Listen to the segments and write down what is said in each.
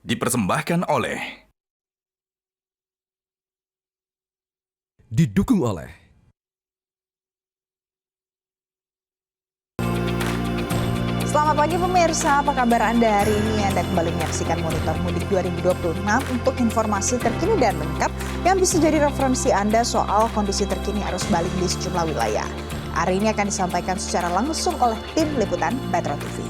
Dipersembahkan oleh Didukung oleh Selamat pagi pemirsa, apa kabar Anda hari ini? Anda kembali menyaksikan Monitor Mudik 2026 untuk informasi terkini dan lengkap yang bisa jadi referensi Anda soal kondisi terkini arus balik di sejumlah wilayah. Hari ini akan disampaikan secara langsung oleh tim liputan Metro TV.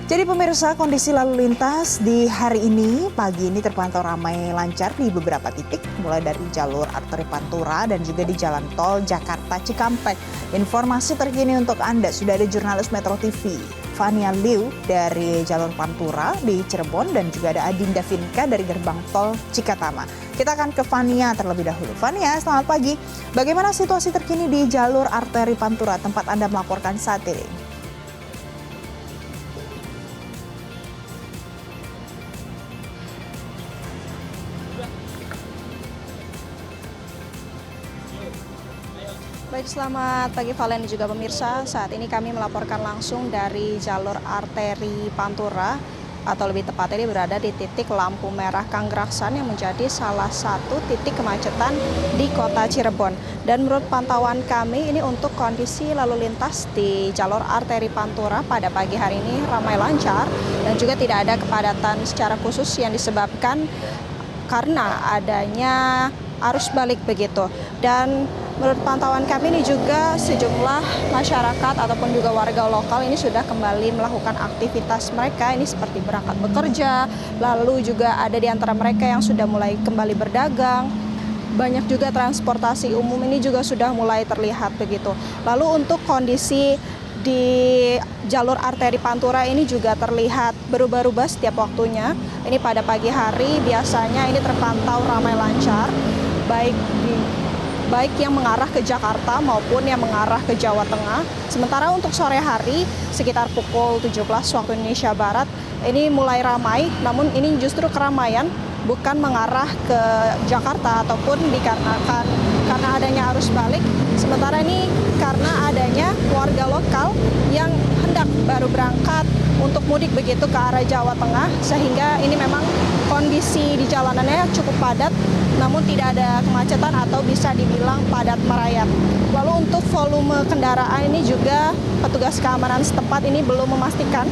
Jadi pemirsa, kondisi lalu lintas di hari ini, pagi ini terpantau ramai lancar di beberapa titik, mulai dari jalur arteri Pantura dan juga di jalan tol Jakarta Cikampek. Informasi terkini untuk Anda, sudah ada jurnalis Metro TV, Fania Liu dari jalur Pantura di Cirebon dan juga ada Adinda Vinka dari gerbang tol Cikatama. Kita akan ke Fania terlebih dahulu. Fania, selamat pagi. Bagaimana situasi terkini di jalur arteri Pantura tempat Anda melaporkan saat ini? Baik, selamat pagi Valen dan juga pemirsa. Saat ini kami melaporkan langsung dari jalur arteri Pantura, atau lebih tepatnya ini berada di titik lampu merah Kanggraksan yang menjadi salah satu titik kemacetan di kota Cirebon. Dan menurut pantauan kami ini untuk kondisi lalu lintas di jalur arteri Pantura pada pagi hari ini ramai lancar dan juga tidak ada kepadatan secara khusus yang disebabkan karena adanya arus balik begitu. Dan menurut pantauan kami ini juga sejumlah masyarakat ataupun juga warga lokal ini sudah kembali melakukan aktivitas mereka ini seperti berangkat bekerja, lalu juga ada di antara mereka yang sudah mulai kembali berdagang. Banyak juga transportasi umum ini juga sudah mulai terlihat begitu. Lalu untuk kondisi di jalur arteri Pantura ini juga terlihat berubah-ubah setiap waktunya. Ini pada pagi hari biasanya ini terpantau ramai lancar, baik yang mengarah ke Jakarta maupun yang mengarah ke Jawa Tengah. Sementara untuk sore hari sekitar pukul 17 waktu Indonesia Barat ini mulai ramai, namun ini justru keramaian bukan mengarah ke Jakarta ataupun dikarenakan karena adanya arus balik. Sementara ini karena adanya warga lokal yang hendak baru berangkat untuk mudik begitu ke arah Jawa Tengah, sehingga ini memang kondisi di jalanannya cukup padat, namun tidak ada kemacetan atau bisa dibilang padat merayap. Lalu untuk volume kendaraan ini juga petugas keamanan setempat ini belum memastikan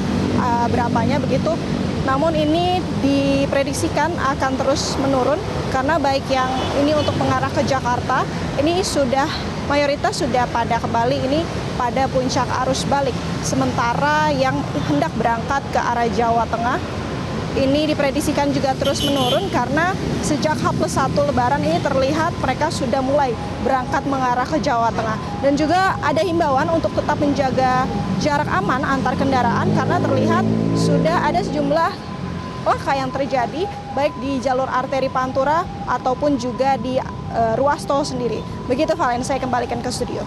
berapanya begitu. Namun ini diprediksikan akan terus menurun karena baik yang ini untuk mengarah ke Jakarta ini sudah mayoritas sudah pada kembali ini pada puncak arus balik. Sementara yang hendak berangkat ke arah Jawa Tengah ini diprediksikan juga terus menurun karena sejak H+1 Lebaran ini terlihat mereka sudah mulai berangkat mengarah ke Jawa Tengah. Dan juga ada himbauan untuk tetap menjaga jarak aman antar kendaraan karena terlihat sudah ada sejumlah laka yang terjadi baik di jalur arteri Pantura ataupun juga di ruas tol sendiri. Begitu Valen, saya kembalikan ke studio.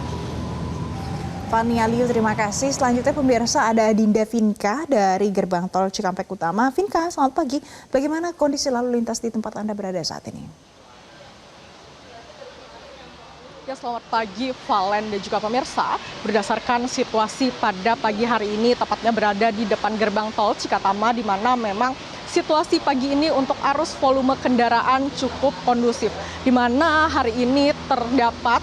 Fania Liu, terima kasih. Selanjutnya pemirsa ada Adinda Vinka dari gerbang tol Cikampek Utama. Vinka, selamat pagi. Bagaimana kondisi lalu lintas di tempat Anda berada saat ini? Ya, selamat pagi Valen dan juga pemirsa. Berdasarkan situasi pada pagi hari ini tepatnya berada di depan gerbang tol Cikatama, di mana memang situasi pagi ini untuk arus volume kendaraan cukup kondusif, di mana hari ini terdapat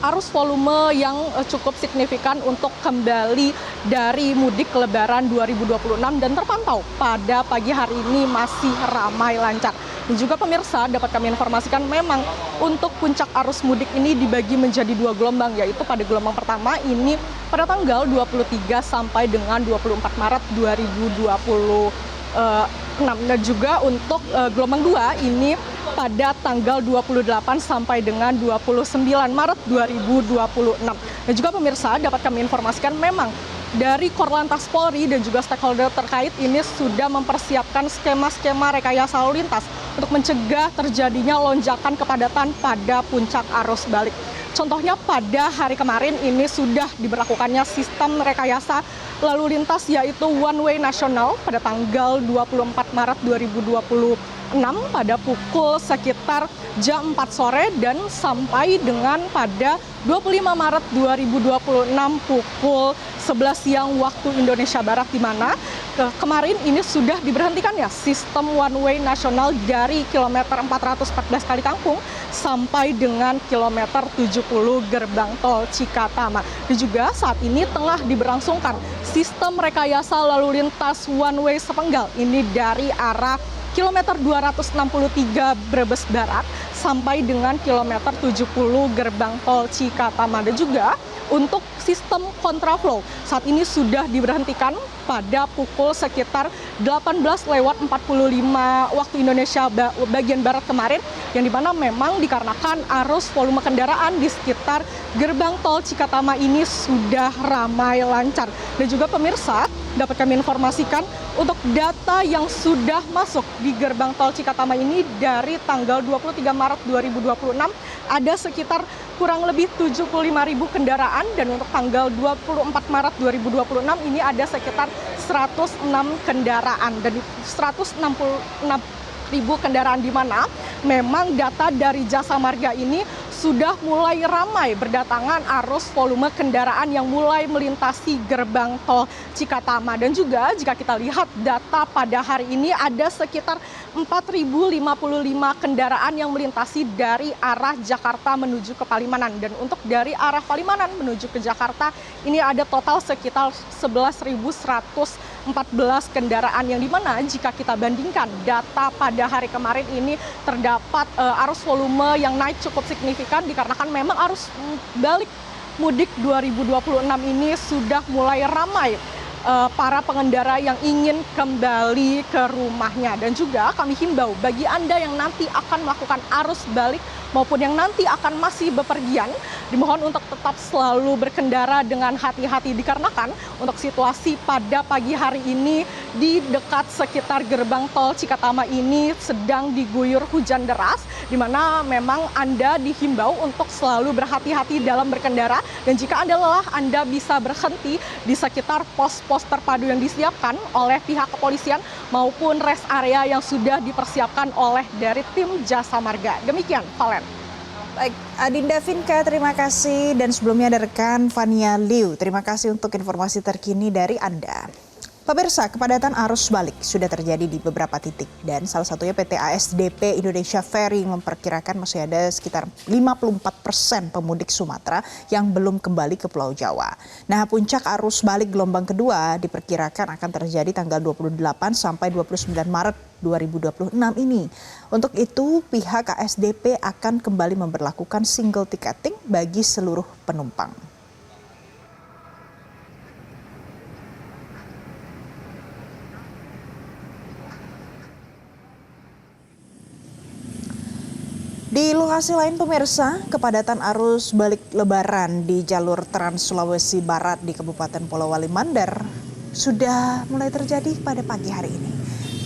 arus volume yang cukup signifikan untuk kembali dari mudik Lebaran 2026 dan terpantau pada pagi hari ini masih ramai lancar. Dan juga pemirsa dapat kami informasikan memang untuk puncak arus mudik ini dibagi menjadi dua gelombang, yaitu pada gelombang pertama ini pada tanggal 23 sampai dengan 24 Maret 2026. Dan juga untuk gelombang 2 ini pada tanggal 28 sampai dengan 29 Maret 2026. Dan juga pemirsa dapat kami informasikan memang dari Korlantas Polri dan juga stakeholder terkait ini sudah mempersiapkan skema-skema rekayasa lalu lintas untuk mencegah terjadinya lonjakan kepadatan pada puncak arus balik. Contohnya pada hari kemarin ini sudah diberlakukannya sistem rekayasa lalu lintas yaitu one way nasional pada tanggal 24 Maret 2026 pada pukul sekitar jam 4 sore dan sampai dengan pada 25 Maret 2026 pukul 11 siang waktu Indonesia Barat, di mana kemarin ini sudah diberhentikan ya sistem one way nasional dari kilometer 414 Kalikangkung sampai dengan kilometer 70 gerbang tol Cikatama. Dan juga saat ini tengah diberlangsungkan sistem rekayasa lalu lintas one way sepenggal ini dari arah kilometer 263 Brebes Barat sampai dengan kilometer 70 gerbang tol Cikatama. Dan juga untuk sistem kontraflow saat ini sudah diberhentikan pada pukul sekitar 18:45 waktu Indonesia bagian Barat kemarin, yang dimana memang dikarenakan arus volume kendaraan di sekitar gerbang tol Cikatama ini sudah ramai lancar. Dan juga pemirsa, dapat kami informasikan untuk data yang sudah masuk di gerbang tol Cikatama ini dari tanggal 23 Maret 2026 ada sekitar kurang lebih 75.000 kendaraan, dan untuk tanggal 24 Maret 2026 ini ada sekitar 106 kendaraan, dan 166.000 kendaraan di mana memang data dari Jasa Marga ini sudah mulai ramai berdatangan arus volume kendaraan yang mulai melintasi gerbang tol Cikatama. Dan juga jika kita lihat data pada hari ini ada sekitar 4.055 kendaraan yang melintasi dari arah Jakarta menuju ke Palimanan. Dan untuk dari arah Palimanan menuju ke Jakarta ini ada total sekitar 11.114 kendaraan, yang dimana jika kita bandingkan data pada hari kemarin ini terdapat arus volume yang naik cukup signifikan dikarenakan memang arus balik mudik 2026 ini sudah mulai ramai para pengendara yang ingin kembali ke rumahnya. Dan juga kami himbau bagi Anda yang nanti akan melakukan arus balik maupun yang nanti akan masih bepergian, dimohon untuk tetap selalu berkendara dengan hati-hati dikarenakan untuk situasi pada pagi hari ini di dekat sekitar gerbang tol Cikatama ini sedang diguyur hujan deras, di mana memang Anda dihimbau untuk selalu berhati-hati dalam berkendara, dan jika Anda lelah Anda bisa berhenti di sekitar pos-pos terpadu yang disiapkan oleh pihak kepolisian maupun rest area yang sudah dipersiapkan oleh dari tim Jasa Marga. Demikian, Valen. Baik, Adinda Vinka, terima kasih. Dan sebelumnya ada rekan Fania Liu. Terima kasih untuk informasi terkini dari Anda. Pemirsa, kepadatan arus balik sudah terjadi di beberapa titik, dan salah satunya PT ASDP Indonesia Ferry memperkirakan masih ada sekitar 54% pemudik Sumatera yang belum kembali ke Pulau Jawa. Nah, puncak arus balik gelombang kedua diperkirakan akan terjadi tanggal 28 sampai 29 Maret 2026 ini. Untuk itu, pihak ASDP akan kembali memberlakukan single ticketing bagi seluruh penumpang. Di lokasi lain pemirsa, kepadatan arus balik lebaran di jalur Trans Sulawesi Barat di Kabupaten Polowali Mandar sudah mulai terjadi pada pagi hari ini.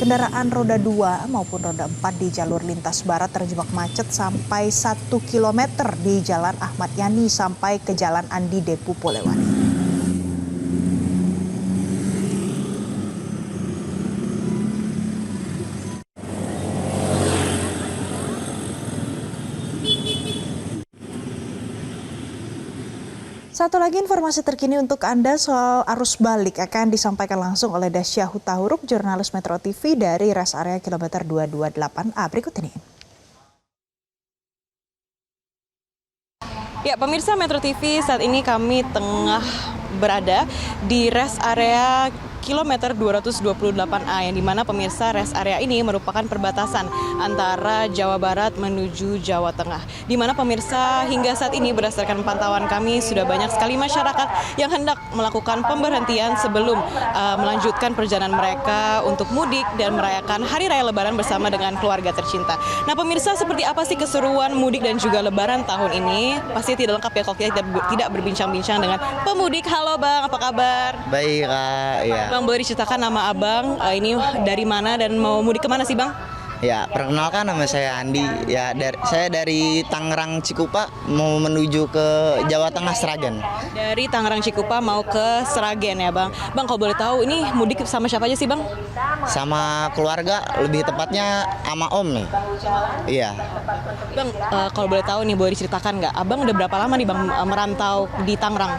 Kendaraan roda 2 maupun roda 4 di jalur lintas barat terjebak macet sampai 1 km di Jalan Ahmad Yani sampai ke Jalan Andi Depu Polewali. Satu lagi informasi terkini untuk Anda soal arus balik akan disampaikan langsung oleh Dasya Hutauruk, jurnalis Metro TV dari rest area kilometer 228A. Berikut ini. Ya, pemirsa Metro TV, saat ini kami tengah berada di rest area kilometer 228A, yang dimana pemirsa rest area ini merupakan perbatasan antara Jawa Barat menuju Jawa Tengah. Dimana pemirsa hingga saat ini berdasarkan pantauan kami sudah banyak sekali masyarakat yang hendak melakukan pemberhentian sebelum melanjutkan perjalanan mereka untuk mudik dan merayakan Hari Raya Lebaran bersama dengan keluarga tercinta. Nah pemirsa, seperti apa sih keseruan mudik dan juga Lebaran tahun ini? Pasti tidak lengkap ya kalau kita tidak berbincang-bincang dengan pemudik. Halo Bang, apa kabar? Baik Kak, ya. Bang, boleh diceritakan nama Abang, ini dari mana dan mau mudik kemana sih Bang? Ya, perkenalkan nama saya Andi. Ya, saya dari Tangerang Cikupa mau menuju ke Jawa Tengah Sragen. Dari Tangerang Cikupa mau ke Sragen ya Bang. Bang, kalau boleh tahu ini mudik sama siapa aja sih Bang? Sama keluarga, lebih tepatnya sama Om nih. Iya. Bang, kalau boleh tahu nih, boleh diceritakan nggak? Abang udah berapa lama nih Bang merantau di Tangerang?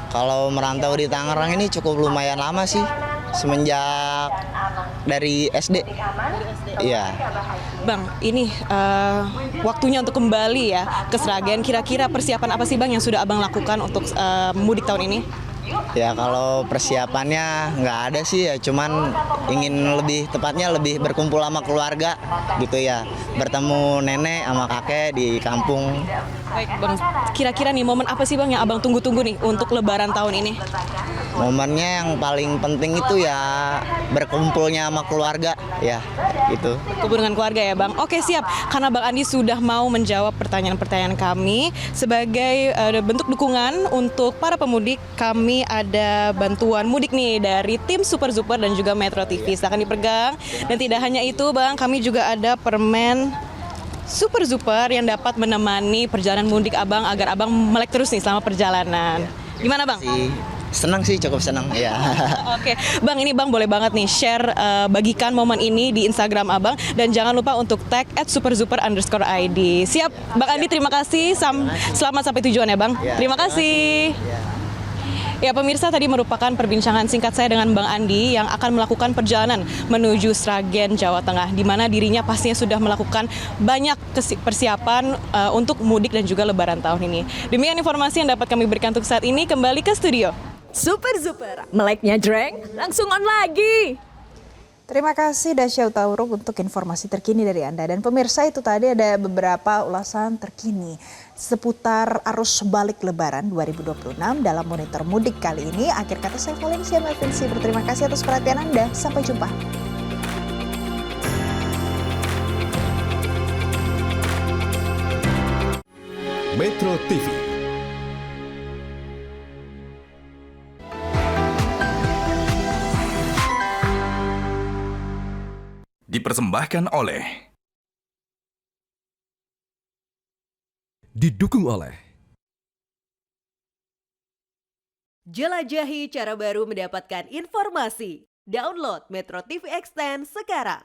Kalau merantau di Tangerang ini cukup lumayan lama sih. semenjak dari SD. Iya. Bang, ini waktunya untuk kembali ya ke Sragen. Kira-kira persiapan apa sih Bang yang sudah Abang lakukan untuk mudik tahun ini? Ya kalau persiapannya nggak ada sih ya, cuman ingin lebih tepatnya lebih berkumpul sama keluarga gitu ya, bertemu nenek sama kakek di kampung. Baik Bang, kira-kira nih momen apa sih Bang yang Abang tunggu-tunggu nih untuk Lebaran tahun ini? Momennya yang paling penting itu ya berkumpulnya sama keluarga ya gitu. Kumpul dengan keluarga ya Bang. Oke siap, karena Bang Andi sudah mau menjawab pertanyaan-pertanyaan kami sebagai bentuk dukungan untuk para pemudik, kami ada bantuan mudik nih dari tim Super Super dan juga Metro TV. Silakan dipegang. Dan tidak hanya itu Bang, kami juga ada permen Super Super yang dapat menemani perjalanan mudik Abang agar Abang melek terus nih selama perjalanan. Gimana Bang? Senang sih, cukup senang ya. Oke, Bang, ini Bang boleh banget nih share, bagikan momen ini di Instagram Abang dan jangan lupa untuk tag @supersuper_id. Siap, Bang Andi, terima kasih. Selamat sampai tujuan ya Bang. Ya, Terima kasih. Ya pemirsa, tadi merupakan perbincangan singkat saya dengan Bang Andi yang akan melakukan perjalanan menuju Sragen, Jawa Tengah, di mana dirinya pastinya sudah melakukan banyak persiapan untuk mudik dan juga Lebaran tahun ini. Demikian informasi yang dapat kami berikan untuk saat ini. Kembali ke studio. Super Super, meleknya jreng, langsung on lagi. Terima kasih Dasya Utauruk untuk informasi terkini dari Anda. Dan pemirsa, itu tadi ada beberapa ulasan terkini seputar arus balik Lebaran 2026 dalam Monitor Mudik kali ini. Akhir kata saya Valencia Melvinsi, berterima kasih atas perhatian Anda. Sampai jumpa. Metro TV. Dipersembahkan oleh, didukung oleh Jelajahi cara baru mendapatkan informasi. Download Metro TV Extend sekarang.